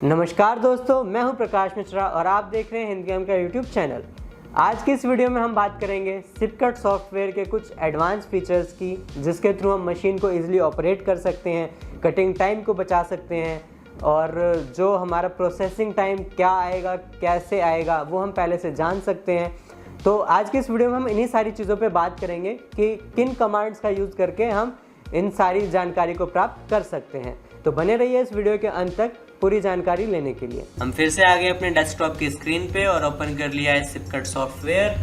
नमस्कार दोस्तों, मैं हूं प्रकाश मिश्रा और आप देख रहे हैं हिंदी गेम का यूट्यूब चैनल। आज की इस वीडियो में हम बात करेंगे सिपकट सॉफ्टवेयर के कुछ एडवांस फीचर्स की, जिसके थ्रू हम मशीन को इजीली ऑपरेट कर सकते हैं, कटिंग टाइम को बचा सकते हैं और जो हमारा प्रोसेसिंग टाइम क्या आएगा, कैसे आएगा, वो हम पहले से जान सकते हैं। तो आज की इस वीडियो में हम इन्हीं सारी चीज़ों पर बात करेंगे कि किन कमांड्स का यूज़ करके हम इन सारी जानकारी को प्राप्त कर सकते हैं। तो बने रहिए इस वीडियो के अंत तक पूरी जानकारी लेने के लिए। हम फिर से आ गए अपने डेस्कटॉप की स्क्रीन पे और ओपन कर लिया है सिपकट सॉफ्टवेयर।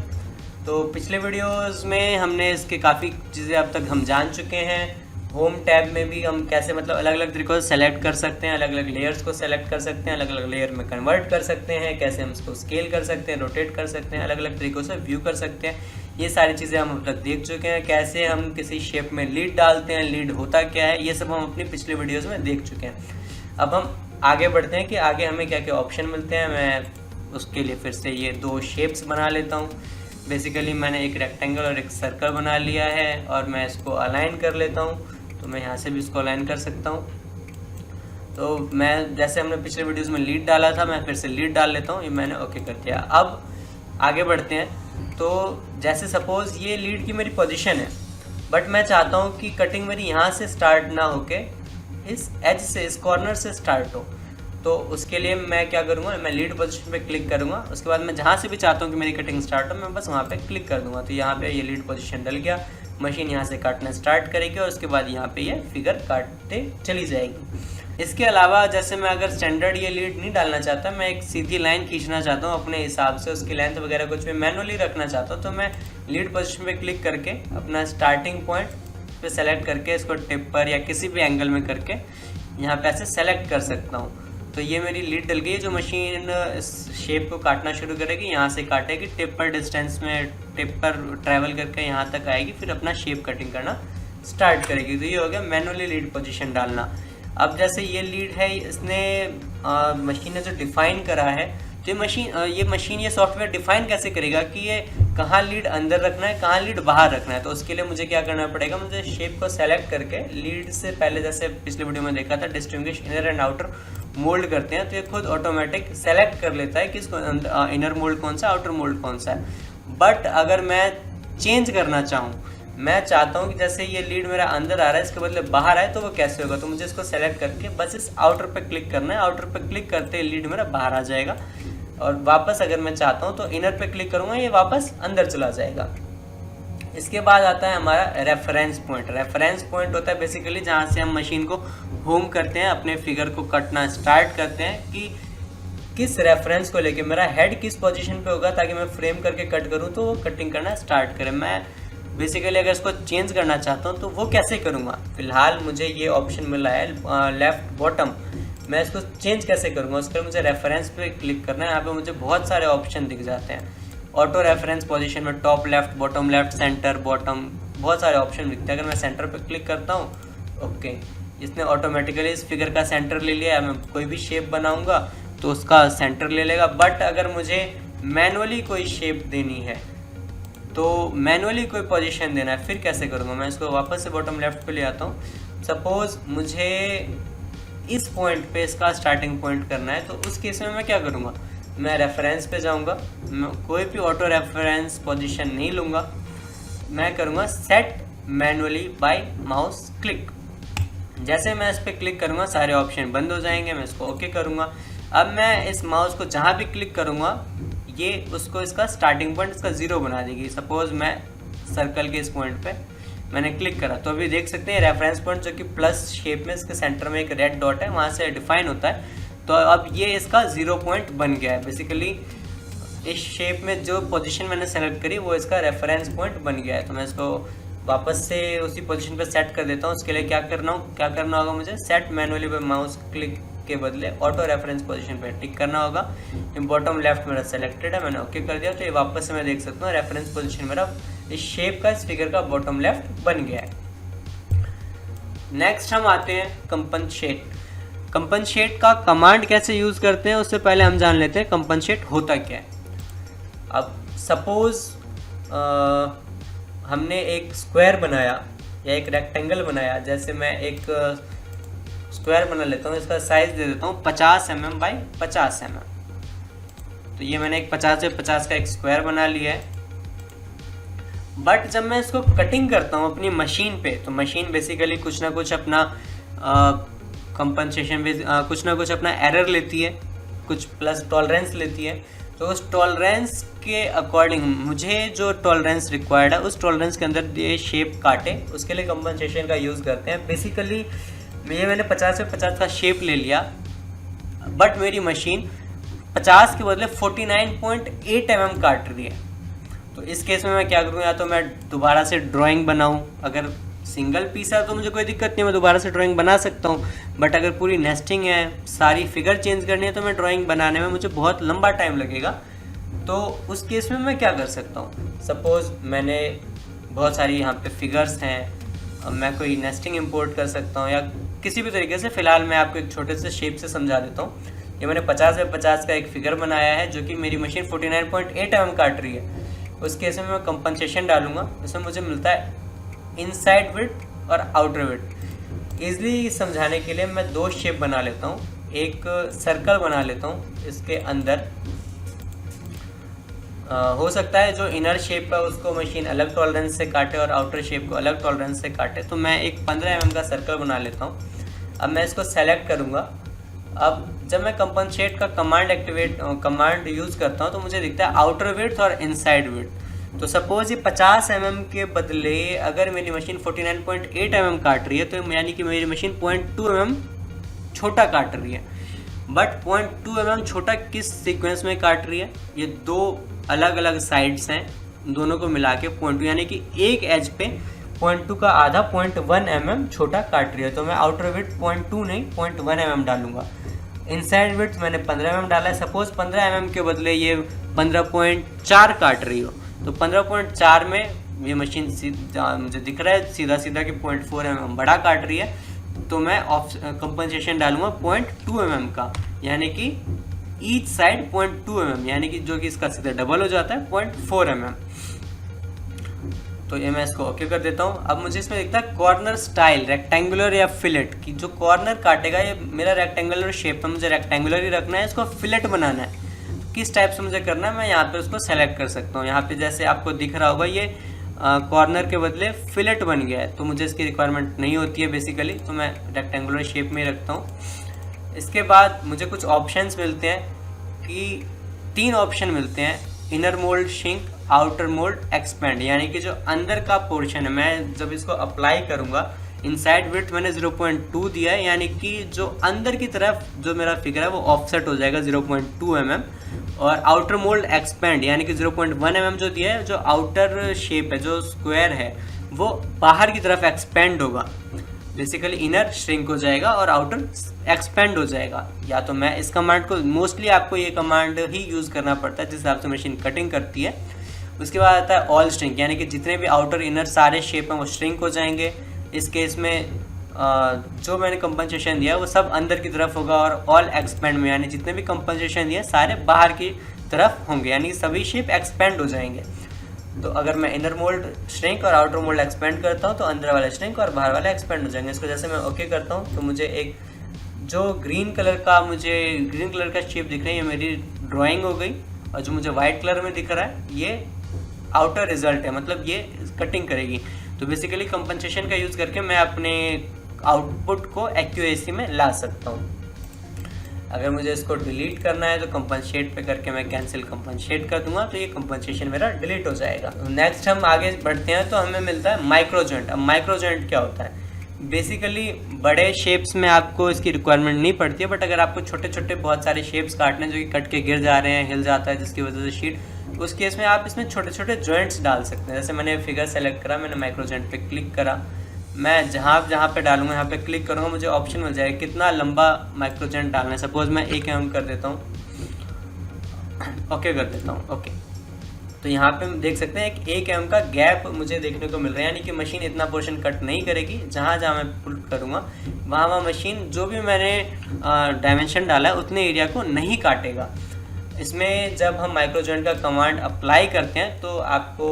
तो पिछले वीडियोस में हमने इसके काफ़ी चीज़ें अब तक हम जान चुके हैं। होम टैब में भी हम कैसे अलग अलग तरीक़ों से सेलेक्ट कर सकते हैं, अलग अलग लेयर्स को सेलेक्ट कर सकते हैं, अलग अलग लेयर में कन्वर्ट कर सकते हैं, कैसे हम इसको स्केल कर सकते हैं, रोटेट कर सकते हैं, अलग अलग तरीक़ों से व्यू कर सकते हैं। ये सारी चीज़ें हम अब तक देख चुके हैं। कैसे हम किसी शेप में लीड डालते हैं, लीड होता क्या है, ये सब हम अपनी पिछले वीडियोज़ में देख चुके हैं। अब हम आगे बढ़ते हैं कि आगे हमें क्या क्या ऑप्शन मिलते हैं। मैं उसके लिए फिर से ये दो शेप्स बना लेता हूँ। बेसिकली मैंने एक रेक्टेंगल और एक सर्कल बना लिया है और मैं इसको अलाइन कर लेता हूँ। तो मैं यहाँ से भी इसको अलाइन कर सकता हूँ। तो मैं जैसे हमने पिछले वीडियोस में लीड डाला था, मैं फिर से लीड डाल लेता हूँ। ये मैंने ओके कर दिया। अब आगे बढ़ते हैं। तो जैसे सपोज़ ये लीड की मेरी पोजीशन है, बट मैं चाहता हूँ कि कटिंग मेरी यहाँ से स्टार्ट ना होके इस एज से, इस कॉर्नर से स्टार्ट हो। तो उसके लिए मैं क्या करूँगा, मैं लीड पोजीशन पे क्लिक करूँगा। उसके बाद मैं जहाँ से भी चाहता हूँ कि मेरी कटिंग स्टार्ट हो, मैं बस वहाँ पे क्लिक कर दूँगा। तो यहाँ पे ये लीड पोजीशन डल गया, मशीन यहाँ से काटना स्टार्ट करेगी और उसके बाद यहाँ पे ये फिगर काटते चली जाएगी। इसके अलावा जैसे मैं अगर स्टैंडर्ड ये लीड नहीं डालना चाहता, मैं एक सीधी लाइन खींचना चाहता हूँ अपने हिसाब से, उसकी लेंथ वगैरह कुछ भी मैनुअली रखना चाहता हूँ, तो मैं लीड पोजीशन पे क्लिक करके अपना स्टार्टिंग पॉइंट पे सेलेक्ट करके इसको टिप पर या किसी भी एंगल में करके यहाँ पे ऐसे सेलेक्ट कर सकता हूँ। तो ये मेरी लीड डल गई, जो मशीन इस शेप को काटना शुरू करेगी, यहाँ से काटेगी, टिप पर डिस्टेंस में टिप पर ट्रैवल करके यहाँ तक आएगी, फिर अपना शेप कटिंग करना स्टार्ट करेगी। तो ये हो गया मैनुअली लीड पोजीशन डालना। अब जैसे ये लीड है, इसने मशीन ने जो डिफ़ाइन करा है, तो ये मशीन ये सॉफ्टवेयर डिफ़ाइन कैसे करेगा कि ये कहाँ लीड अंदर रखना है, कहाँ लीड बाहर रखना है। तो उसके लिए मुझे क्या करना पड़ेगा, मुझे शेप को सेलेक्ट करके लीड से पहले, जैसे पिछले वीडियो में देखा था, distinguish inner and outer mould करते हैं, तो ये खुद ऑटोमेटिक सेलेक्ट कर लेता है कि इसको इनर मोल्ड कौन सा, आउटर मोल्ड कौन सा है। बट अगर मैं चेंज करना चाहूँ, मैं चाहता हूँ कि जैसे ये लीड मेरा अंदर आ रहा है, इसके बदले बाहर आए, तो वो कैसे होगा। तो मुझे इसको सेलेक्ट करके बस इस आउटर पे क्लिक करना है। आउटर पे क्लिक करते ही लीड मेरा बाहर आ जाएगा और वापस अगर मैं चाहता हूँ तो इनर पे क्लिक करूँगा, ये वापस अंदर चला जाएगा। इसके बाद आता है हमारा रेफरेंस पॉइंट। रेफरेंस पॉइंट होता है बेसिकली जहाँ से हम मशीन को होम करते हैं, अपने फिगर को कटना स्टार्ट करते हैं कि किस रेफरेंस को लेके मेरा हेड किस पोजीशन पे होगा, ताकि मैं फ्रेम करके कट करूँ तो वो कटिंग करना स्टार्ट करे। मैं बेसिकली अगर इसको चेंज करना चाहता हूँ तो वो कैसे करूँगा। फिलहाल मुझे ये ऑप्शन मिला है लेफ्ट बॉटम, मैं इसको चेंज कैसे करूँगा। उसके लिए मुझे रेफरेंस पे क्लिक करना है। यहाँ पे मुझे बहुत सारे ऑप्शन दिख जाते हैं। ऑटो रेफरेंस पोजीशन में top left, bottom left, centre, bottom, बहुत सारे ऑप्शन दिखते हैं। अगर मैं सेंटर पे क्लिक करता हूँ, ओके, इसने ऑटोमेटिकली इस फिगर का सेंटर ले लिया है। मैं कोई भी शेप बनाऊँगा तो उसका सेंटर ले लेगा। बट अगर मुझे मैनुअली कोई शेप देनी है, तो मैनुअली कोई पोजीशन देना है, फिर कैसे करूँगा। मैं इसको वापस से बॉटम लेफ्ट पे ले आता हूँ। सपोज़ मुझे इस पॉइंट पे इसका स्टार्टिंग पॉइंट करना है, तो उस केस में मैं क्या करूँगा, मैं रेफरेंस पे जाऊँगा, मैं कोई भी ऑटो रेफरेंस पोजीशन नहीं लूँगा, मैं करूँगा set manually by mouse click. जैसे मैं इस पर क्लिक करूँगा सारे ऑप्शन बंद हो जाएंगे। मैं इसको ओके करूँगा। अब मैं इस माउस को जहाँ भी क्लिक करूँगा, ये उसको इसका स्टार्टिंग पॉइंट इसका 0 बना देगी। सपोज़ मैं सर्कल के इस पॉइंट पे मैंने क्लिक करा, तो अभी देख सकते हैं रेफरेंस पॉइंट जो कि प्लस शेप में इसके सेंटर में एक रेड डॉट है, वहाँ से डिफाइन होता है। तो अब ये इसका 0 पॉइंट बन गया है। बेसिकली इस शेप में जो पोजीशन मैंने सेलेक्ट करी वो इसका रेफरेंस पॉइंट बन गया है। तो मैं इसको वापस से उसी पोजीशन पे सेट कर देता हूँ। उसके लिए क्या करना होगा, मुझे सेट मैनुअली पे माउस क्लिक के बदले ऑटो रेफरेंस पोजीशन पे टिक करना होगा। बॉटम लेफ्ट मेरा सेलेक्टेड है, मैंने ओके कर दिया। तो ये वापस से मैं देख सकता हूँ रेफरेंस पोजीशन मेरा इस शेप का, इस फिगर का बॉटम लेफ्ट बन गया है। नेक्स्ट हम आते हैं कंपनसेट। कंपनसेट का कमांड कैसे यूज़ करते हैं, उससे पहले हम जान लेते हैं कंपनसेट होता क्या है। अब सपोज़ हमने एक स्क्वायर बनाया या एक रेक्टेंगल बनाया। जैसे मैं एक स्क्वायर बना लेता हूँ। इसका साइज दे देता हूँ 50 mm बाई 50 mm। तो ये मैंने एक 50 से 50 का एक स्क्वायर बना लिया है। बट जब मैं इसको कटिंग करता हूँ अपनी मशीन पे, तो मशीन बेसिकली कुछ ना कुछ अपना कंपनसेशन भी कुछ ना कुछ अपना एरर लेती है, कुछ प्लस टॉलरेंस लेती है। तो उस टॉलरेंस के अकॉर्डिंग मुझे जो टॉलरेंस रिक्वायर्ड है उस टॉलरेंस के अंदर ये शेप काटे, उसके लिए कंपनसेशन का यूज़ करते हैं। बेसिकली ये मैंने 50 से 50 का शेप ले लिया, बट मेरी मशीन 50 के बदले 49.8 mm काट रही है। तो इस केस में मैं क्या करूँ, या तो मैं दोबारा से ड्राइंग बनाऊँ। अगर सिंगल पीस है तो मुझे कोई दिक्कत नहीं, मैं दोबारा से ड्राइंग बना सकता हूँ। बट अगर पूरी नेस्टिंग है, सारी फिगर चेंज करनी है, तो मैं ड्राइंग बनाने में मुझे बहुत लंबा टाइम लगेगा। तो उस केस में मैं क्या कर सकता हूँ, सपोज़ मैंने बहुत सारी यहाँ पे फिगर्स हैं, मैं कोई नेस्टिंग इंपोर्ट कर सकता हूँ या किसी भी तरीके से। फ़िलहाल मैं आपको एक छोटे से शेप से समझा देता हूँ। ये मैंने 50 बाई 50 का एक फिगर बनाया है जो कि मेरी मशीन 49.8 mm काट रही है। उस केस में मैं कंपनसेशन डालूंगा, इसमें मुझे मिलता है इनसाइड विड्थ और आउटर विड्थ। ईजिली समझाने के लिए मैं दो शेप बना लेता हूँ। एक सर्कल बना लेता हूँ, इसके अंदर हो सकता है जो इनर शेप है उसको मशीन अलग टॉलरेंस से काटे और आउटर शेप को अलग टॉलरेंस से काटे। तो मैं एक 15 mm का सर्कल बना लेता हूँ। अब मैं इसको सेलेक्ट करूँगा। अब जब मैं कंपनसेट का कमांड यूज़ करता हूँ तो मुझे दिखता है आउटर विड्थ और इनसाइड विड्थ। तो सपोज ये 50 mm के बदले अगर मेरी मशीन 49.8 mm काट रही है, तो यानी कि मेरी मशीन 0.2 mm छोटा काट रही है। बट 0.2 mm छोटा किस सीक्वेंस में काट रही है, ये दो अलग अलग साइड्स हैं, दोनों को मिला के 0.2 यानी कि एक एज पे 0.2 का आधा 0.1 mm छोटा काट रही है। तो मैं आउटर विड्थ 0.2 नहीं 0.1 mm डालूंगा। इनसाइड विड्थ मैंने 15 mm डाला है। सपोज 15 mm के बदले ये 15.4 काट रही हो, तो 15.4 में ये मशीन मुझे दिख रहा है सीधा सीधा कि 0.4 mm बड़ा काट रही है। तो मैं कंपनसेशन डालूंगा 0.2 mm का, यानी कि ईच साइड 0.2 mm, यानी कि जो कि इसका सीधा डबल हो जाता है 0.4 mm। तो ये मैं इसको ओके कर देता हूँ। अब मुझे इसमें दिखता है कॉर्नर स्टाइल, रेक्टेंगुलर या फिलेट, की जो कॉर्नर काटेगा ये मेरा रेक्टेंगुलर शेप है, मुझे रेक्टेंगुलर ही रखना है, इसको फिलेट बनाना है। तो किस टाइप से मुझे करना है, मैं यहाँ पे उसको सेलेक्ट कर सकता हूँ। यहाँ पे जैसे आपको दिख रहा होगा ये कॉर्नर के बदले फिलेट बन गया है, तो मुझे इसकी रिक्वायरमेंट नहीं होती है बेसिकली, तो मैं रेक्टेंगुलर शेप में ही रखता हूँ। इसके बाद मुझे कुछ ऑप्शंस मिलते हैं कि 3 ऑप्शन मिलते हैं, inner mould, shrink, outer mould, expand. यानी कि जो अंदर का पोर्शन है, मैं जब इसको अप्लाई करूँगा, इनसाइड विड्थ मैंने 0.2 दिया है, यानी कि जो अंदर की तरफ जो मेरा फिगर है वो ऑफसेट हो जाएगा 0.2 mm। और आउटर मोल्ड एक्सपेंड यानी कि 0.1 mm जो दिया है, जो आउटर शेप है, जो स्क्वायर है, वो बाहर की तरफ एक्सपेंड होगा। बेसिकली इनर श्रिंक हो जाएगा और आउटर एक्सपेंड हो जाएगा। या तो मैं इस कमांड को, मोस्टली आपको ये कमांड ही यूज़ करना पड़ता है जिस हिसाब से मशीन कटिंग करती है। उसके बाद आता है ऑल श्रिंक, यानी कि जितने भी आउटर इनर सारे शेप हैं वो श्रिंक हो जाएंगे। इस केस में जो मैंने कंपनसेशन दिया वो सब अंदर की तरफ होगा। और ऑल एक्सपेंड में यानी जितने भी कंपनसेशन दिए सारे बाहर की तरफ होंगे, यानी सभी शेप एक्सपेंड हो जाएंगे। तो अगर मैं इनर मोल्ड श्रिंक और आउटर मोल्ड एक्सपेंड करता हूँ तो अंदर वाले श्रिंक और बाहर वाले एक्सपेंड हो जाएंगे। इसको जैसे मैं ओके करता हूँ तो मुझे एक जो ग्रीन कलर का शेप दिख रहा है ये मेरी ड्राइंग हो गई, और जो मुझे वाइट कलर में दिख रहा है ये आउटर रिजल्ट है, मतलब ये कटिंग करेगी। तो बेसिकली कंपनसेशन का यूज़ करके मैं अपने आउटपुट को एक्यूरेसी में ला सकता हूँ। अगर मुझे इसको डिलीट करना है तो कंपनसेट पे करके मैं कैंसिल कंपनसेट कर दूंगा, तो ये कंपनसेशन मेरा डिलीट हो जाएगा। नेक्स्ट हम आगे बढ़ते हैं तो हमें मिलता है माइक्रो जॉइंट। अब माइक्रो जॉइंट क्या होता है, बेसिकली बड़े शेप्स में आपको इसकी रिक्वायरमेंट नहीं पड़ती है, बट अगर आपको छोटे छोटे बहुत सारे शेप्स काटने जो कि कट के गिर जा रहे हैं, हिल जाता है जिसकी वजह से शीट, उस केस में आप इसमें छोटे छोटे जॉइंट्स डाल सकते हैं। जैसे मैंने फिगर सेलेक्ट करा, मैंने माइक्रो जॉइंट पे क्लिक करा, मैं जहाँ पे डालूंगा यहाँ पे क्लिक करूँगा, मुझे ऑप्शन मिल जाएगा कितना लंबा माइक्रो जॉइंट डालना है। सपोज मैं 1 mm कर देता हूँ, ओके कर देता हूँ, ओके। तो यहाँ पे हम देख सकते हैं एक 1 mm का गैप मुझे देखने को मिल रहा है, यानी कि मशीन इतना पोर्शन कट नहीं करेगी। जहाँ जहाँ मैं पुल करूँगा वहाँ मशीन जो भी मैंने डायमेंशन डाला है उतने एरिया को नहीं काटेगा। इसमें जब हम माइक्रो जॉइंट का कमांड अप्लाई करते हैं तो आपको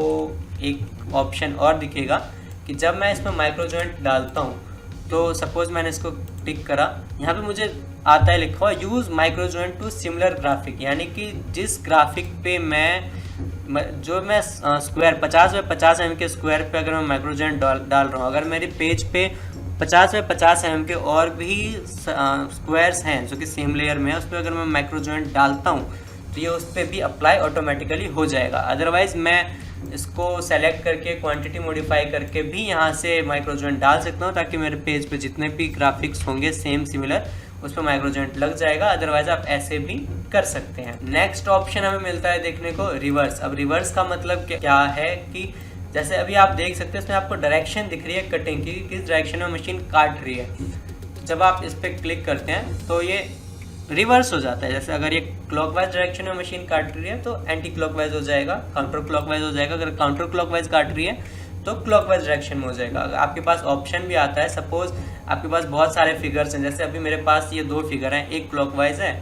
एक ऑप्शन और दिखेगा कि जब मैं इसमें माइक्रो जॉइंट डालता हूँ तो सपोज़ मैंने इसको टिक करा, यहाँ पे मुझे आता है लिखा हुआ use micro joint to similar graphic, यानी कि जिस ग्राफिक पे मैं स्क्वायर 50 बाय 50 mm के स्क्वायर पे अगर मैं माइक्रो जॉइंट डाल रहा हूँ, अगर मेरे पेज पे 50 बाय 50 mm के और भी स्क्वायर्स हैं जो कि सेम लेयर में है, उस पर अगर मैं माइक्रो जॉइंट डालता हूँ तो ये उस पर भी अप्लाई ऑटोमेटिकली हो जाएगा। अदरवाइज़ मैं इसको सेलेक्ट करके क्वांटिटी मॉडिफाई करके भी यहाँ से माइक्रो जॉइंट डाल सकता हूँ, ताकि मेरे पेज पे जितने भी ग्राफिक्स होंगे सेम सिमिलर उस पर माइक्रो जॉइंट लग जाएगा। अदरवाइज आप ऐसे भी कर सकते हैं। नेक्स्ट ऑप्शन हमें मिलता है देखने को रिवर्स। अब रिवर्स का मतलब क्या है कि जैसे अभी आप देख सकते हैं इसमें आपको डायरेक्शन दिख रही है कटिंग की, किस डायरेक्शन में मशीन काट रही है। जब आप इस पर क्लिक करते हैं तो ये रिवर्स हो जाता है। जैसे अगर ये क्लॉकवाइज डायरेक्शन में मशीन काट रही है तो एंटी क्लॉकवाइज हो जाएगा, काउंटर क्लॉकवाइज हो जाएगा। अगर काउंटर क्लॉकवाइज काट रही है तो क्लॉकवाइज डायरेक्शन में हो जाएगा। अगर आपके पास ऑप्शन भी आता है, सपोज आपके पास बहुत सारे फिगर्स हैं, जैसे अभी मेरे पास ये 2 फिगर हैं, एक क्लॉकवाइज है,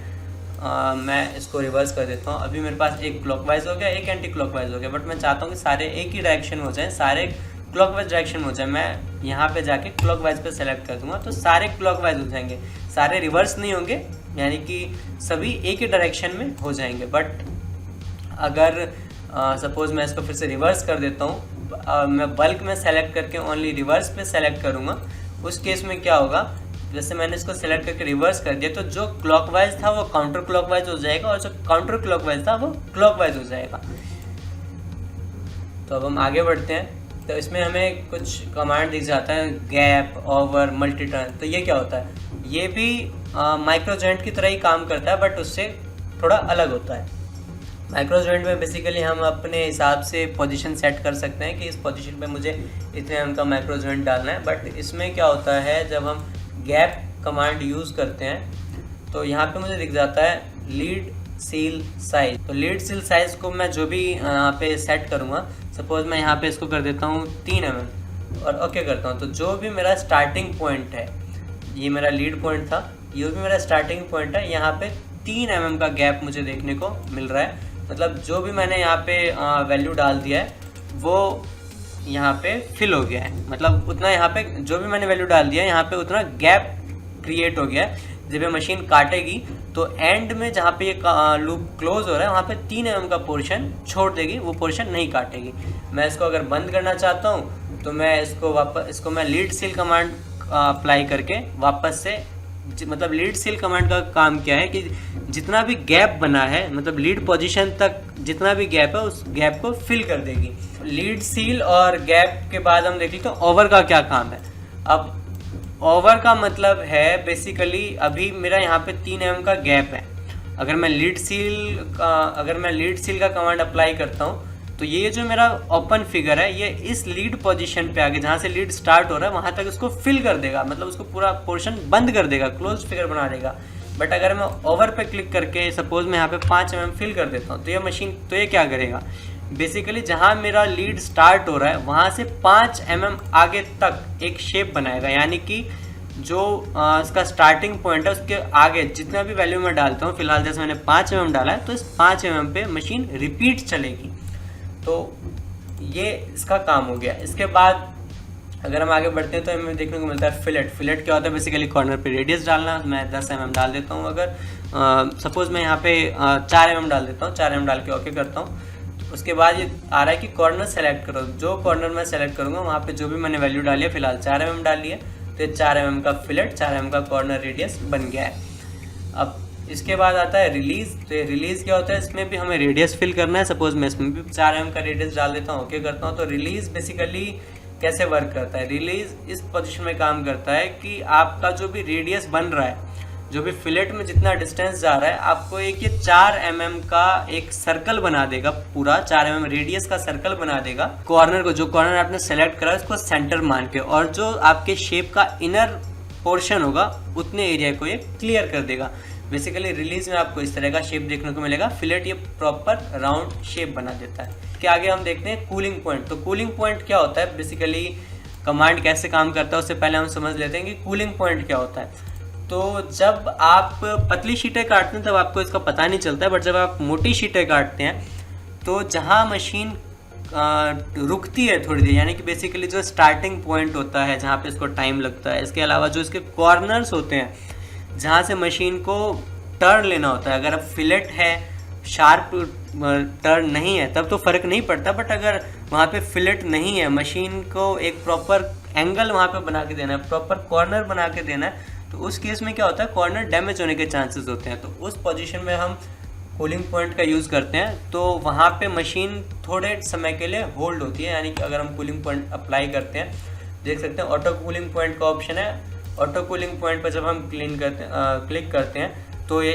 मैं इसको रिवर्स कर देता हूँ। अभी मेरे पास एक क्लॉकवाइज हो गया, एक एंटी क्लॉकवाइज हो गया, बट मैं चाहता हूँ कि सारे एक ही डायरेक्शन में हो जाए, सारे क्लॉकवाइज डायरेक्शन में हो जाए। मैं यहाँ पे जाके क्लॉकवाइज पे सेलेक्ट कर दूंगा तो सारे क्लॉकवाइज हो जाएंगे, सारे रिवर्स नहीं होंगे, यानी कि सभी एक ही डायरेक्शन में हो जाएंगे। बट अगर सपोज मैं इसको फिर से रिवर्स कर देता हूँ, मैं बल्क में सेलेक्ट करके ओनली रिवर्स पे सेलेक्ट करूँगा, उस केस में क्या होगा, जैसे मैंने इसको सेलेक्ट करके रिवर्स कर दिया तो जो क्लॉकवाइज था वो काउंटर क्लॉकवाइज हो जाएगा और जो काउंटर क्लॉकवाइज था वो क्लॉकवाइज हो जाएगा। तो अब हम आगे बढ़ते हैं। तो इसमें हमें कुछ कमांड दिख जाता है, गैप, ओवर, मल्टी टर्न। तो ये क्या होता है, ये भी माइक्रो जॉइंट की तरह ही काम करता है, बट उससे थोड़ा अलग होता है। माइक्रो जॉइंट में बेसिकली हम अपने हिसाब से पोजीशन सेट कर सकते हैं कि इस पोजीशन पे मुझे इतने एम का माइक्रो जॉइंट डालना है। बट इसमें क्या होता है, जब हम गैप कमांड यूज़ करते हैं तो यहाँ पे मुझे दिख जाता है लीड सील साइज। तो लीड सील साइज को मैं जो भी यहाँ पे सेट करूँगा, सपोज मैं यहाँ पे इसको कर देता हूँ 3 mm और ओके करता हूँ, तो जो भी मेरा स्टार्टिंग पॉइंट है, ये मेरा लीड पॉइंट था, ये भी मेरा स्टार्टिंग पॉइंट है, यहाँ पे 3 mm का गैप मुझे देखने को मिल रहा है। मतलब जो भी मैंने यहाँ पे वैल्यू डाल दिया है वो यहाँ पे फिल हो गया है, मतलब उतना यहाँ पे जो भी मैंने वैल्यू डाल दिया है यहाँ पे उतना गैप क्रिएट हो गया है। जब ये मशीन काटेगी तो एंड में जहाँ पे ये लूप क्लोज हो रहा है वहाँ पे 3 mm का पोर्शन छोड़ देगी, वो पोर्शन नहीं काटेगी। मैं इसको अगर बंद करना चाहता हूँ तो मैं इसको मैं लीड सील कमांड अप्लाई करके वापस से, मतलब लीड सील कमांड का काम क्या है कि जितना भी गैप बना है, मतलब लीड पोजीशन तक जितना भी गैप है उस गैप को फिल कर देगी। लीड सील और गैप के बाद हम देख लेते हैं ओवर का क्या काम है। अब ओवर का मतलब है बेसिकली अभी मेरा यहाँ पे 3 mm का गैप है, अगर मैं लीड सील का कमांड अप्लाई करता हूँ तो ये जो मेरा ओपन फिगर है ये इस लीड पोजीशन पे आगे जहाँ से लीड स्टार्ट हो रहा है वहाँ तक इसको फिल कर देगा, मतलब उसको पूरा पोर्शन बंद कर देगा, क्लोज फिगर बना देगा। बट अगर मैं ओवर पे क्लिक करके सपोज मैं यहाँ पे 5 mm फिल कर देता हूँ तो ये क्या करेगा, बेसिकली जहाँ मेरा लीड स्टार्ट हो रहा है वहाँ से 5 mm आगे तक एक शेप बनाएगा, यानी कि जो इसका स्टार्टिंग पॉइंट है उसके आगे जितना भी वैल्यू मैं डालता हूँ, फिलहाल जैसे मैंने 5 mm डाला है तो इस 5 mm पे मशीन रिपीट चलेगी। तो ये इसका काम हो गया। इसके बाद अगर हम आगे बढ़ते हैं तो हमें देखने को मिलता है फिलेट। फिलेट क्या होता है, बेसिकली कॉर्नर पे रेडियस डालना। मैं 10 mm डाल देता हूँ, अगर सपोज मैं यहाँ पे 4 mm डाल देता हूँ, 4 mm डाल के ओके करता हूँ। उसके बाद ये आ रहा है कि कॉर्नर सेलेक्ट करो, जो कॉर्नर मैं सेलेक्ट करूँगा वहाँ पे जो भी मैंने वैल्यू डाली है, फिलहाल 4 mm डाली है तो ये 4 mm का फिलेट, 4 mm का कॉर्नर रेडियस बन गया है। अब इसके बाद आता है रिलीज। तो ये रिलीज क्या होता है, इसमें भी हमें रेडियस फिल करना है। सपोज मैं इसमें भी 4 mm का रेडियस डाल देता हूँ, ओके करता हूँ। तो रिलीज बेसिकली कैसे वर्क करता है, रिलीज इस पोजीशन में काम करता है कि आपका जो भी रेडियस बन रहा है, जो भी फिलेट में जितना डिस्टेंस जा रहा है, आपको एक ये 4 mm का एक सर्कल बना देगा, पूरा 4 mm रेडियस का सर्कल बना देगा। कॉर्नर को, जो कॉर्नर आपने सेलेक्ट करा उसको सेंटर मान के, और जो आपके शेप का इनर पोर्शन होगा उतने एरिया को ये क्लियर कर देगा। बेसिकली रिलीज में आपको इस तरह का शेप देखने को मिलेगा। फिलेट ये प्रॉपर राउंड शेप बना देता है। इसके आगे हम देखते हैं कूलिंग पॉइंट। तो कूलिंग पॉइंट क्या होता है, बेसिकली कमांड कैसे काम करता है उससे पहले हम समझ लेते हैं कि कूलिंग पॉइंट क्या होता है। तो जब आप पतली शीटें काटते हैं तब आपको इसका पता नहीं चलता है, बट जब आप मोटी शीटें काटते हैं तो जहाँ मशीन रुकती है थोड़ी देर, यानी कि बेसिकली जो स्टार्टिंग पॉइंट होता है जहाँ पे इसको टाइम लगता है। इसके अलावा जो इसके कॉर्नर्स होते हैं जहाँ से मशीन को टर्न लेना होता है, अगर अब फिलेट है, शार्प टर्न नहीं है, तब तो फ़र्क नहीं पड़ता, बट अगर वहाँ पे फिलेट नहीं है, मशीन को एक प्रॉपर एंगल वहाँ पे बना के देना है, प्रॉपर कॉर्नर बना के देना है, तो उस केस में क्या होता है, कॉर्नर डैमेज होने के चांसेस होते हैं। तो उस पोजीशन में हम कूलिंग पॉइंट का यूज़ करते हैं, तो वहाँ पे मशीन थोड़े समय के लिए होल्ड होती है। यानी कि अगर हम कूलिंग पॉइंट अप्लाई करते हैं, देख सकते हैं ऑटो कूलिंग पॉइंट का ऑप्शन है। ऑटो कूलिंग पॉइंट पर जब हम क्लिक करते हैं तो ये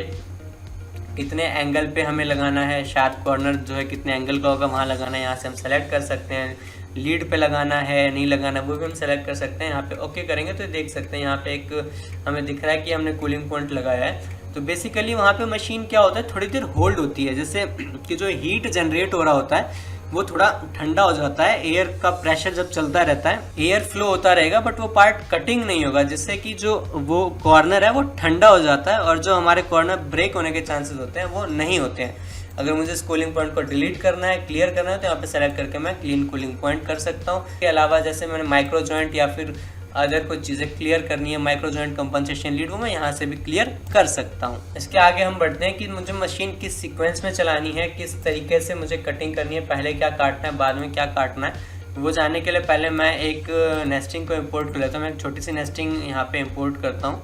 कितने एंगल पे हमें लगाना है, शार्प कॉर्नर जो है कितने एंगल का होगा वहाँ लगाना है, यहाँ से हम सेलेक्ट कर सकते हैं। लीड पे लगाना है नहीं लगाना वो भी हम सेलेक्ट कर सकते हैं। यहाँ पे ओके करेंगे तो देख सकते हैं यहाँ पे एक हमें दिख रहा है कि हमने कूलिंग पॉइंट लगाया है। तो बेसिकली वहाँ पे मशीन क्या होता है, थोड़ी देर होल्ड होती है, जैसे कि जो हीट जनरेट हो रहा होता है वो थोड़ा ठंडा हो जाता है। एयर का प्रेशर जब चलता रहता है, एयर फ्लो होता रहेगा, बट वो पार्ट कटिंग नहीं होगा, जिससे कि जो वो कॉर्नर है वो ठंडा हो जाता है और जो हमारे कॉर्नर ब्रेक होने के चांसेस होते हैं वो नहीं होते हैं। अगर मुझे इस कूलिंग पॉइंट को डिलीट करना है, क्लियर करना है, तो यहाँ पे सेलेक्ट करके मैं क्लीन कूलिंग पॉइंट कर सकता हूँ। इसके अलावा जैसे मैंने माइक्रो जॉइंट या फिर अगर कुछ चीज़ें क्लियर करनी है, माइक्रो जॉइंट कंपनसेशन लीड, वो मैं यहाँ से भी क्लियर कर सकता हूँ। इसके आगे हम बढ़ते हैं कि मुझे मशीन किस सीक्वेंस में चलानी है, किस तरीके से मुझे कटिंग करनी है, पहले क्या काटना है, बाद में क्या काटना है। वो जानने के लिए पहले मैं एक नेस्टिंग को इम्पोर्ट कर लेता हूँ। मैं एक छोटी सी नेस्टिंग यहाँ पे इम्पोर्ट करता हूँ।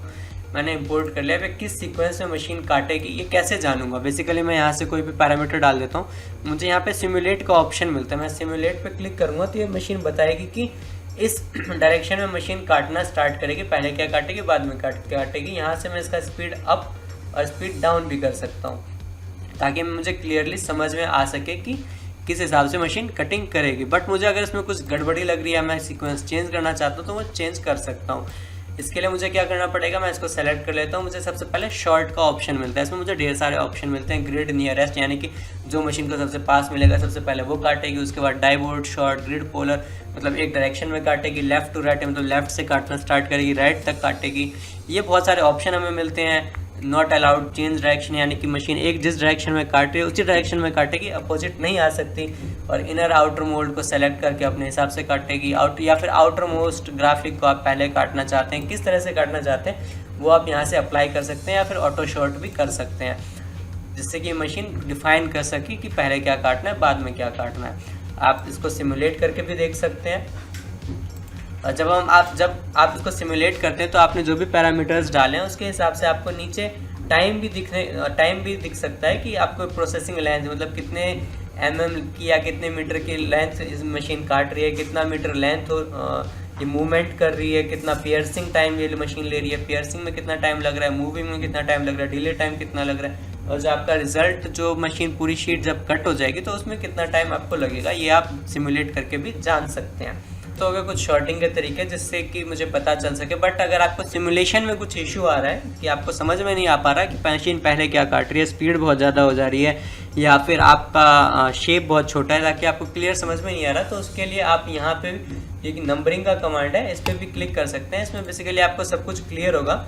मैंने इंपोर्ट कर लिया। फिर किस सीक्वेंस में मशीन काटेगी ये कैसे जानूंगा? बेसिकली मैं यहाँ से कोई भी पैरामीटर डाल देता हूँ, मुझे यहाँ पे सिमुलेट का ऑप्शन मिलता है। मैं सिमुलेट पे क्लिक करूँगा तो ये मशीन बताएगी कि इस डायरेक्शन में मशीन काटना स्टार्ट करेगी, पहले क्या काटेगी बाद में काटेगी। यहाँ से मैं इसका स्पीड अप और स्पीड डाउन भी कर सकता हूँ ताकि मुझे क्लियरली समझ में आ सके कि किस हिसाब से मशीन कटिंग करेगी। बट मुझे अगर इसमें कुछ गड़बड़ी लग रही है, मैं सीक्वेंस चेंज करना चाहता हूँ तो वो चेंज कर सकता हूँ। इसके लिए मुझे क्या करना पड़ेगा, मैं इसको सेलेक्ट कर लेता हूँ। मुझे सबसे पहले शॉर्ट का ऑप्शन मिलता है। इसमें मुझे ढेर सारे ऑप्शन मिलते हैं। ग्रिड नियरेस्ट यानी कि जो मशीन को सबसे पास मिलेगा सबसे पहले वो काटेगी। उसके बाद डाइवोर्ट, शॉर्ट, ग्रिड पोलर मतलब एक डायरेक्शन में काटेगी। लेफ्ट टू राइट मतलब लेफ्ट से काटना स्टार्ट करेगी, राइट तक काटेगी। ये बहुत सारे ऑप्शन हमें मिलते हैं। नॉट अलाउड चेंज डायरेक्शन यानी कि मशीन एक जिस डायरेक्शन में काट रही है उसी डायरेक्शन में काटेगी, अपोजिट नहीं आ सकती। और इनर आउटर मोल्ड को सेलेक्ट करके अपने हिसाब से काटेगी। आउट या फिर आउटर मोस्ट ग्राफिक को आप पहले काटना चाहते हैं, किस तरह से काटना चाहते हैं वो आप यहाँ से अप्लाई कर सकते हैं या फिर ऑटो शॉर्ट भी कर सकते हैं, जिससे कि मशीन डिफाइन कर सके कि पहले क्या काटना है बाद में क्या काटना है। आप इसको सिमुलेट करके भी देख सकते हैं। और जब आप इसको सिमुलेट करते हैं तो आपने जो भी पैरामीटर्स डाले हैं उसके हिसाब से आपको नीचे टाइम भी दिख सकता है कि आपको प्रोसेसिंग लेंथ मतलब कितने mm की या कितने मीटर की लेंथ इस मशीन काट रही है, कितना मीटर लेंथ ये मूवमेंट कर रही है, कितना पियर्सिंग टाइम ये मशीन ले रही है, पियर्सिंग में कितना टाइम लग रहा है, मूविंग में कितना टाइम लग रहा है, डिले टाइम कितना लग रहा है, और जो आपका रिजल्ट जो मशीन पूरी शीट जब कट हो जाएगी तो उसमें कितना टाइम आपको लगेगा, ये आप सिमुलेट करके भी जान सकते हैं। तो अगर कुछ शॉर्टिंग के तरीके जिससे कि मुझे पता चल सके। बट अगर आपको सिमुलेशन में कुछ इशू आ रहा है कि आपको समझ में नहीं आ पा रहा कि मशीन पहले क्या काट रही है, स्पीड बहुत ज़्यादा हो जा रही है या फिर आपका शेप बहुत छोटा है ताकि आपको क्लियर समझ में नहीं आ रहा, तो उसके लिए आप यहाँ पे एक नंबरिंग का कमांड है, इस पर भी क्लिक कर सकते हैं। इसमें बेसिकली आपको सब कुछ क्लियर होगा।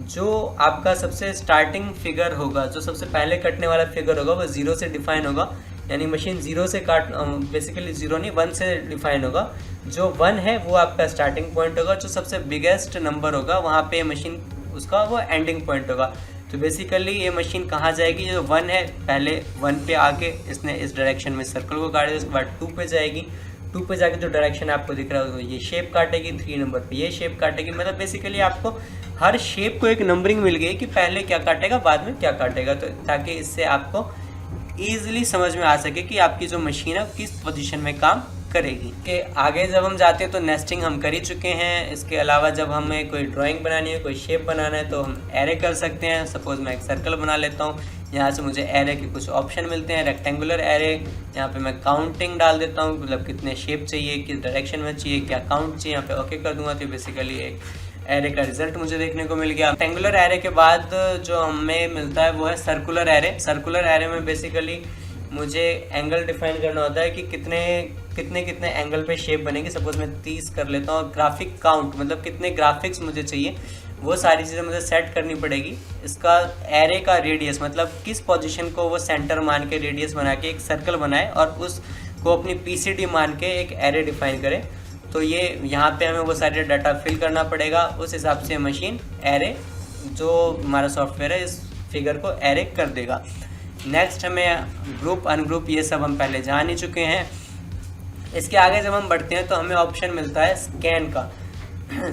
जो आपका सबसे स्टार्टिंग फिगर होगा, जो सबसे पहले कटने वाला फिगर होगा वो 0 से डिफाइन होगा, यानी मशीन 0 से बेसिकली 0 नहीं 1 से डिफाइन होगा। जो 1 है वो आपका स्टार्टिंग पॉइंट होगा, जो सबसे बिगेस्ट नंबर होगा वहाँ पे मशीन उसका वो एंडिंग पॉइंट होगा। तो बेसिकली ये मशीन कहाँ जाएगी, जो 1 है पहले 1 पे आके इसने इस डायरेक्शन में सर्कल को काट दिया, उसके बाद 2 पे जाएगी, 2 पे जाके जो डायरेक्शन आपको दिख रहा है ये शेप काटेगी, 3 नंबर पे ये शेप काटेगी। मतलब बेसिकली आपको हर शेप को एक नंबरिंग मिल गई कि पहले क्या काटेगा बाद में क्या काटेगा, तो ताकि इससे आपको ईजिली समझ में आ सके कि आपकी जो मशीन है किस पोजीशन में काम करेगी। के आगे जब हम जाते हैं तो नेस्टिंग हम कर ही चुके हैं। इसके अलावा जब हमें कोई ड्राइंग बनानी है, कोई शेप बनाना है तो हम एरे कर सकते हैं। सपोज मैं एक सर्कल बना लेता हूँ, यहाँ से मुझे एरे के कुछ ऑप्शन मिलते हैं। रेक्टेंगुलर एरे, यहाँ पे मैं काउंटिंग डाल देता हूँ, मतलब कितने शेप चाहिए, किस डायरेक्शन में चाहिए, क्या काउंट चाहिए, यहाँ पे ओके कर दूंगा तो बेसिकली एक एरे का रिजल्ट मुझे देखने को मिल गया। रेक्टेंगुलर एरे के बाद जो हमें मिलता है वो है सर्कुलर एरे। सर्कुलर एरे में बेसिकली मुझे एंगल डिफाइन करना होता है कि कितने एंगल पे शेप बनेगी। सपोज मैं 30 कर लेता हूँ। ग्राफिक काउंट मतलब कितने ग्राफिक्स मुझे चाहिए, वो सारी चीज़ें मुझे सेट करनी पड़ेगी। इसका एरे का रेडियस मतलब किस पोजीशन को वो सेंटर मान के रेडियस बना के एक सर्कल बनाए और उस को अपनी PCD मान के एक एरे डिफाइन करें। तो ये यहाँ पे हमें वो सारे डाटा फिल करना पड़ेगा, उस हिसाब से मशीन एरे जो हमारा सॉफ्टवेयर है इस फिगर को एरे कर देगा। नेक्स्ट हमें ग्रुप अनग्रुप ये सब हम पहले जान ही चुके हैं। इसके आगे जब हम बढ़ते हैं तो हमें ऑप्शन मिलता है स्कैन का।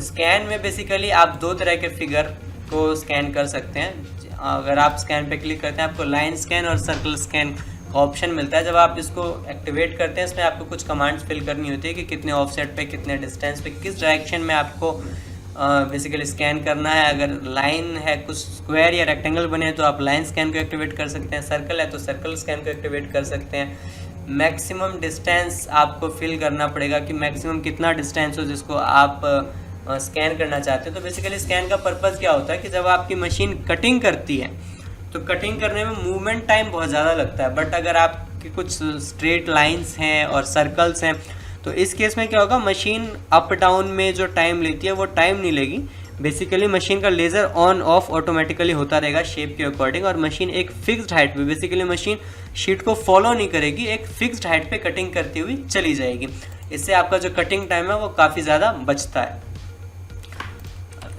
स्कैन में बेसिकली आप दो तरह के फिगर को स्कैन कर सकते हैं। अगर आप स्कैन पे क्लिक करते हैं आपको लाइन स्कैन और सर्कल स्कैन का ऑप्शन मिलता है। जब आप इसको एक्टिवेट करते हैं इसमें आपको कुछ कमांड्स फिल करनी होती है कि कितने ऑफसेट पे, कितने डिस्टेंस पे, किस डायरेक्शन में आपको बेसिकली स्कैन करना है। अगर लाइन है, कुछ स्क्वायर या रेक्टेंगल बने हैं तो आप लाइन स्कैन को एक्टिवेट कर सकते हैं। सर्कल है तो सर्कल स्कैन को एक्टिवेट कर सकते हैं। मैक्सिमम डिस्टेंस आपको फिल करना पड़ेगा कि मैक्सिमम कितना डिस्टेंस हो जिसको आप स्कैन करना चाहते हैं। तो बेसिकली स्कैन का पर्पज़ क्या होता है कि जब आपकी मशीन कटिंग करती है तो कटिंग करने में मूवमेंट टाइम बहुत ज़्यादा लगता है, बट अगर आपकी कुछ स्ट्रेट लाइंस हैं और सर्कल्स हैं तो इस केस में क्या होगा, मशीन अप डाउन में जो टाइम लेती है वो टाइम नहीं लेगी। बेसिकली मशीन का लेज़र ऑन ऑफ ऑटोमेटिकली होता रहेगा शेप के अकॉर्डिंग, और मशीन एक फिक्स्ड हाइट पे, बेसिकली मशीन शीट को फॉलो नहीं करेगी, एक फिक्स्ड हाइट पे कटिंग करती हुई चली जाएगी। इससे आपका जो कटिंग टाइम है वो काफ़ी ज़्यादा बचता है।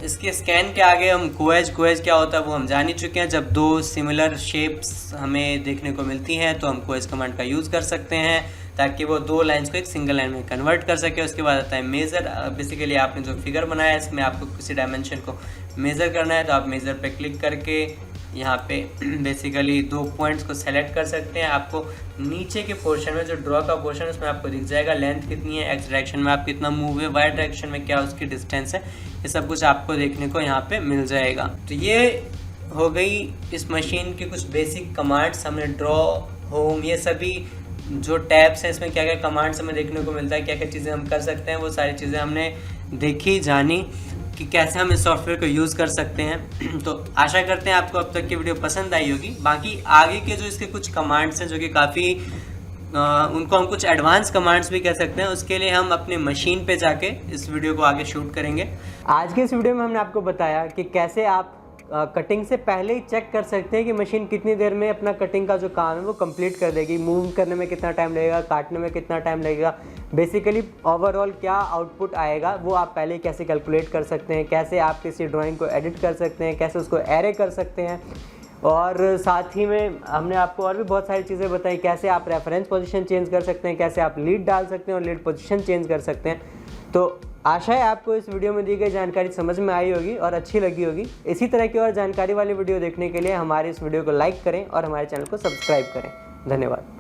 इसके स्कैन के आगे हम कोएज क्या होता है वो हम जान ही चुके हैं। जब दो सिमिलर शेप्स हमें देखने को मिलती हैं तो हम कोएज कमांड का यूज़ कर सकते हैं ताकि वो दो लाइंस को एक सिंगल लाइन में कन्वर्ट कर सके। उसके बाद आता है मेज़र। बेसिकली आपने जो फिगर बनाया है इसमें आपको किसी डायमेंशन को मेज़र करना है तो आप मेज़र पे क्लिक करके यहाँ पे बेसिकली दो पॉइंट्स को सेलेक्ट कर सकते हैं। आपको नीचे के पोर्शन में जो ड्रॉ का पोर्शन है उसमें आपको दिख जाएगा लेंथ कितनी है, एक्स डायरेक्शन में आप कितना मूव है, वाई डायरेक्शन में क्या उसकी डिस्टेंस है, ये सब कुछ आपको देखने को यहाँ पे मिल जाएगा। तो ये हो गई इस मशीन की कुछ बेसिक कमांड्स। हमने ड्रॉ, होम, ये सभी जो टैब्स हैं इसमें क्या क्या कमांड्स हमें देखने को मिलता है, क्या क्या चीज़ें हम कर सकते हैं, वो सारी चीज़ें हमने देखी, जानी कि कैसे हम इस सॉफ्टवेयर को यूज़ कर सकते हैं। तो आशा करते हैं आपको अब तक की वीडियो पसंद आई होगी। बाकी आगे के जो इसके कुछ कमांड्स हैं जो कि काफ़ी उनको हम कुछ एडवांस कमांड्स भी कह सकते हैं, उसके लिए हम अपने मशीन पे जाके इस वीडियो को आगे शूट करेंगे। आज के इस वीडियो में हमने आपको बताया कि कैसे आप कटिंग से पहले ही चेक कर सकते हैं कि मशीन कितनी देर में अपना कटिंग का जो काम है वो कंप्लीट कर देगी, मूव करने में कितना टाइम लगेगा, काटने में कितना टाइम लगेगा, बेसिकली ओवरऑल क्या आउटपुट आएगा वो आप पहले कैसे कैलकुलेट कर सकते हैं, कैसे आप किसी ड्राइंग को एडिट कर सकते हैं, कैसे उसको एरे कर सकते हैं। और साथ ही में हमने आपको और भी बहुत सारी चीज़ें बताई, कैसे आप रेफरेंस पोजीशन चेंज कर सकते हैं, कैसे आप लीड डाल सकते हैं और लीड पोजीशन चेंज कर सकते हैं। तो आशा है आपको इस वीडियो में दी गई जानकारी समझ में आई होगी और अच्छी लगी होगी। इसी तरह की और जानकारी वाली वीडियो देखने के लिए हमारे इस वीडियो को लाइक करें और हमारे चैनल को सब्सक्राइब करें। धन्यवाद।